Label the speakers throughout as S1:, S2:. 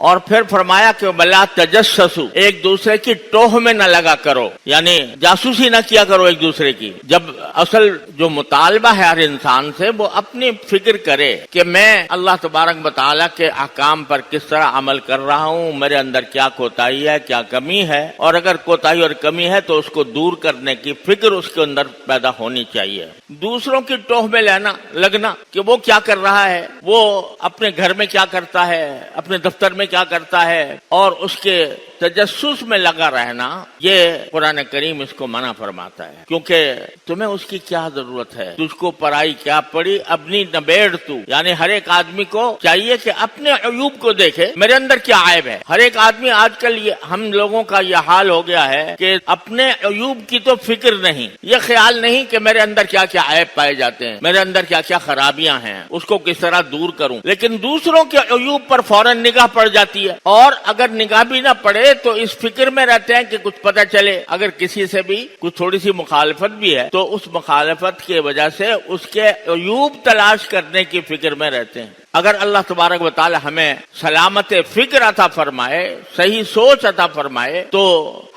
S1: اور پھر فرمایا کہ بلا تجسسو، ایک دوسرے کی ٹوہ میں نہ لگا کرو، یعنی جاسوسی نہ کیا کرو ایک دوسرے کی۔ جب اصل جو مطالبہ ہے ہر انسان سے وہ اپنی فکر کرے کہ میں اللہ تبارک و تعالیٰ کے احکام پر کس طرح عمل کر رہا ہوں، میرے اندر کیا کوتاہی ہے، کیا کمی ہے، اور اگر کوتاہی اور کمی ہے تو اس کو دور کرنے کی فکر اس کے اندر پیدا ہونی چاہیے۔ دوسروں کی ٹوہ میں لگنا کہ وہ کیا کر رہا ہے، وہ اپنے گھر میں کیا کرتا ہے، اپنے دفتر میں کیا کرتا ہے، اور اس کے تجسس میں لگا رہنا، یہ قرآن کریم اس کو منع فرماتا ہے، کیونکہ تمہیں اس کی کیا ضرورت ہے، تجھ کو پرائی کیا پڑی، اپنی نبیڑ تو، یعنی ہر ایک آدمی کو چاہیے کہ اپنے عیوب کو دیکھے، میرے اندر کیا عیب ہے۔ ہر ایک آدمی آج کل ہم لوگوں کا یہ حال ہو گیا ہے کہ اپنے عیوب کی تو فکر نہیں، یہ خیال نہیں کہ میرے اندر کیا کیا عیب پائے جاتے ہیں، میرے اندر کیا کیا خرابیاں ہیں، اس کو کس طرح دور کروں، لیکن دوسروں کے عیوب پر فوراً نگاہ پڑ جاتی ہے، اور اگر نگاہ بھی نہ پڑے تو اس فکر میں رہتے ہیں کہ کچھ پتہ چلے، اگر کسی سے بھی کچھ تھوڑی سی مخالفت بھی ہے تو اس مخالفت کی وجہ سے اس کے عیوب تلاش کرنے کی فکر میں رہتے ہیں۔ اگر اللہ تبارک و تعالی ہمیں سلامت فکر عطا فرمائے، صحیح سوچ عطا فرمائے، تو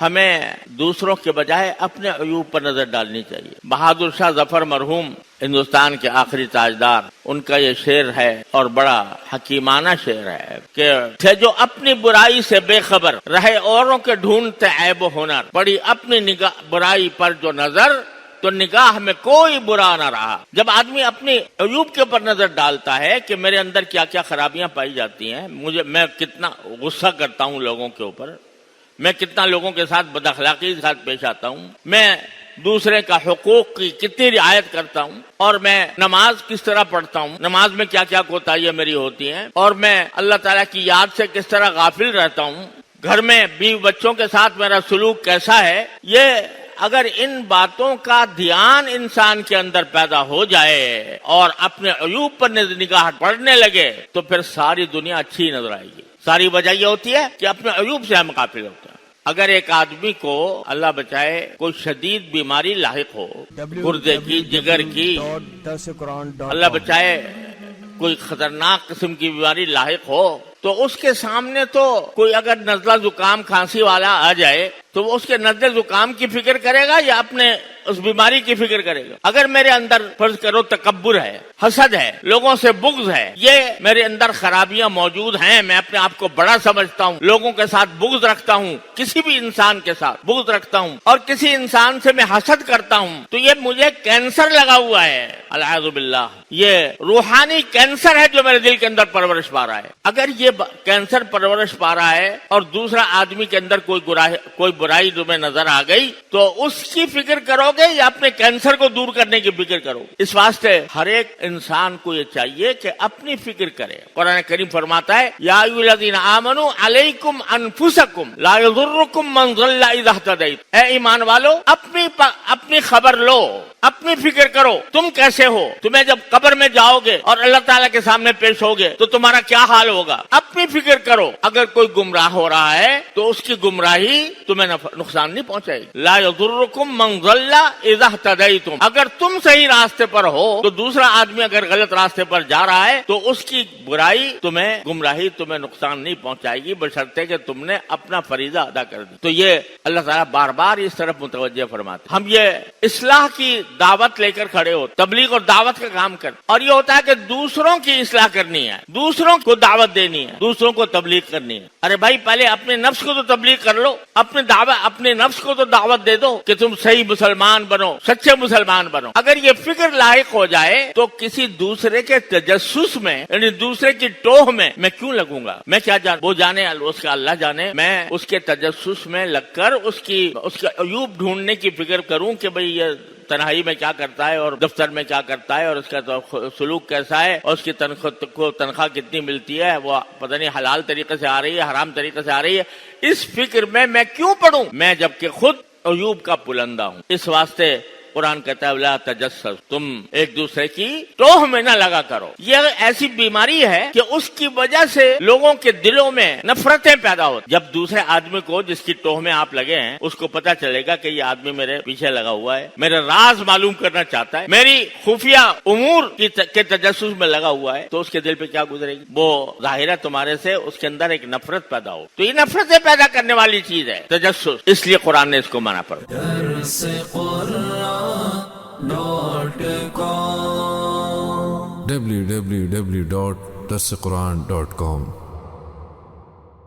S1: ہمیں دوسروں کے بجائے اپنے عیوب پر نظر ڈالنی چاہیے۔ بہادر شاہ ظفر مرحوم ہندوستان کے آخری تاجدار، ان کا یہ شعر ہے اور بڑا حکیمانہ شعر ہے کہ تھے جو اپنی برائی سے بے خبر، رہے اوروں کے ڈھونڈتے عیب و ہنر، پڑی اپنی نگاہ برائی پر جو نظر، تو نگاہ میں کوئی برا نہ رہا۔ جب آدمی اپنی عیوب کے اوپر نظر ڈالتا ہے کہ میرے اندر کیا کیا خرابیاں پائی جاتی ہیں، میں کتنا غصہ کرتا ہوں لوگوں کے اوپر، میں کتنا لوگوں کے ساتھ بد اخلاقی کے ساتھ پیش آتا ہوں، میں دوسرے کا حقوق کی کتنی رعایت کرتا ہوں، اور میں نماز کس طرح پڑھتا ہوں، نماز میں کیا کیا کوتاہیاں میری ہوتی ہیں، اور میں اللہ تعالیٰ کی یاد سے کس طرح غافل رہتا ہوں، گھر میں بیوی بچوں کے ساتھ میرا سلوک کیسا ہے، یہ اگر ان باتوں کا دھیان انسان کے اندر پیدا ہو جائے اور اپنے عیوب پر نگاہ پڑنے لگے تو پھر ساری دنیا اچھی نظر آئے گی۔ ساری وجہ یہ ہوتی ہے کہ اپنے عیوب سے ہم غافل ہوتے ہیں۔ اگر ایک آدمی کو اللہ بچائے کوئی شدید بیماری لاحق ہو، گردے کی، جگر کی، اللہ بچائے کوئی خطرناک قسم کی بیماری لاحق ہو، تو اس کے سامنے تو کوئی اگر نزلہ زکام کھانسی والا آ جائے تو وہ اس کے نزلہ زکام کی فکر کرے گا یا اپنے اس بیماری کی فکر کرے گا؟ اگر میرے اندر فرض کرو تکبر ہے، حسد ہے، لوگوں سے بغض ہے، یہ میرے اندر خرابیاں موجود ہیں، میں اپنے آپ کو بڑا سمجھتا ہوں، لوگوں کے ساتھ بغض رکھتا ہوں، کسی بھی انسان کے ساتھ بغض رکھتا ہوں، اور کسی انسان سے میں حسد کرتا ہوں، تو یہ مجھے کینسر لگا ہوا ہے، العیاذ باللہ، یہ روحانی کینسر ہے جو میرے دل کے اندر پرورش پا رہا ہے۔ اگر یہ کینسر پرورش پا رہا ہے اور دوسرا آدمی کے اندر کوئی برائی تمہیں نظر آ گئی تو اس کی فکر کرو گے یا اپنے کینسر کو دور کرنے کی فکر کرو گے؟ اس واسطے ہر ایک انسان کو یہ چاہیے کہ اپنی فکر کرے۔ قرآن کریم فرماتا ہے یا ایھا الذین آمنوا علیکم انفسکم لا یضرکم من ضل اذا اہتدیتم، اے ایمان والو اپنی خبر لو، اپنی فکر کرو، تم کیسے ہو، تمہیں جب قبر میں جاؤ گے اور اللہ تعالیٰ کے سامنے پیش ہوگے تو تمہارا کیا حال ہوگا، اپنی فکر کرو۔ اگر کوئی گمراہ ہو رہا ہے تو اس کی گمراہی تمہیں نقصان نہیں پہنچائے گی۔ لا یضرکم من ضل اذا اہتدیتم، اگر تم صحیح راستے پر ہو تو دوسرا آدمی اگر غلط راستے پر جا رہا ہے تو اس کی برائی گمراہی تمہیں نقصان نہیں پہنچائے گی، بشرطے کہ تم نے اپنا فریضہ ادا کر دی۔ تو یہ اللہ تعالیٰ بار بار اس طرف متوجہ فرماتے۔ ہم یہ اصلاح کی دعوت لے کر کھڑے ہو، تبلیغ اور دعوت کا کام کر، اور یہ ہوتا ہے کہ دوسروں کی اصلاح کرنی ہے، دوسروں کو دعوت دینی ہے، دوسروں کو تبلیغ کرنی ہے۔ ارے بھائی پہلے اپنے نفس کو تو تبلیغ کر لو، اپنے نفس کو تو دعوت دے دو کہ تم صحیح مسلمان بنو، سچے مسلمان بنو۔ اگر یہ فکر لاحق ہو جائے تو کسی دوسرے کے تجسس میں، یعنی دوسرے کی ٹوہ میں کیوں لگوں گا؟ میں کیا وہ جانے، اس کا اللہ جانے، میں اس کے تجسس میں لگ کر اس کے عیوب ڈھونڈنے کی فکر کروں کہ بھئی یہ تنہائی میں کیا کرتا ہے اور دفتر میں کیا کرتا ہے اور اس کا سلوک کیسا ہے اور اس کی تنخواہ کتنی ملتی ہے، وہ پتہ نہیں حلال طریقے سے آ رہی ہے حرام طریقے سے آ رہی ہے، اس فکر میں کیوں پڑوں میں، جبکہ خود عیوب کا پلندہ ہوں۔ اس واسطے قرآن کہتا ہے لا تجسس، تم ایک دوسرے کی ٹوہ میں نہ لگا کرو. یہ ایسی بیماری ہے کہ اس کی وجہ سے لوگوں کے دلوں میں نفرتیں پیدا ہوتی. جب دوسرے آدمی کو جس کی ٹوہ میں آپ لگے ہیں اس کو پتا چلے گا کہ یہ آدمی میرے پیچھے لگا ہوا ہے، میرے راز معلوم کرنا چاہتا ہے، میری خفیہ امور کے تجسس میں لگا ہوا ہے، تو اس کے دل پہ کیا گزرے گی؟ وہ ظاہر ہے تمہارے سے اس کے اندر ایک نفرت پیدا ہو. تو یہ نفرتیں پیدا کرنے والی چیز ہے تجسس، اس لیے قرآن نے اس کو منع فرمایا.
S2: www.darsequran.com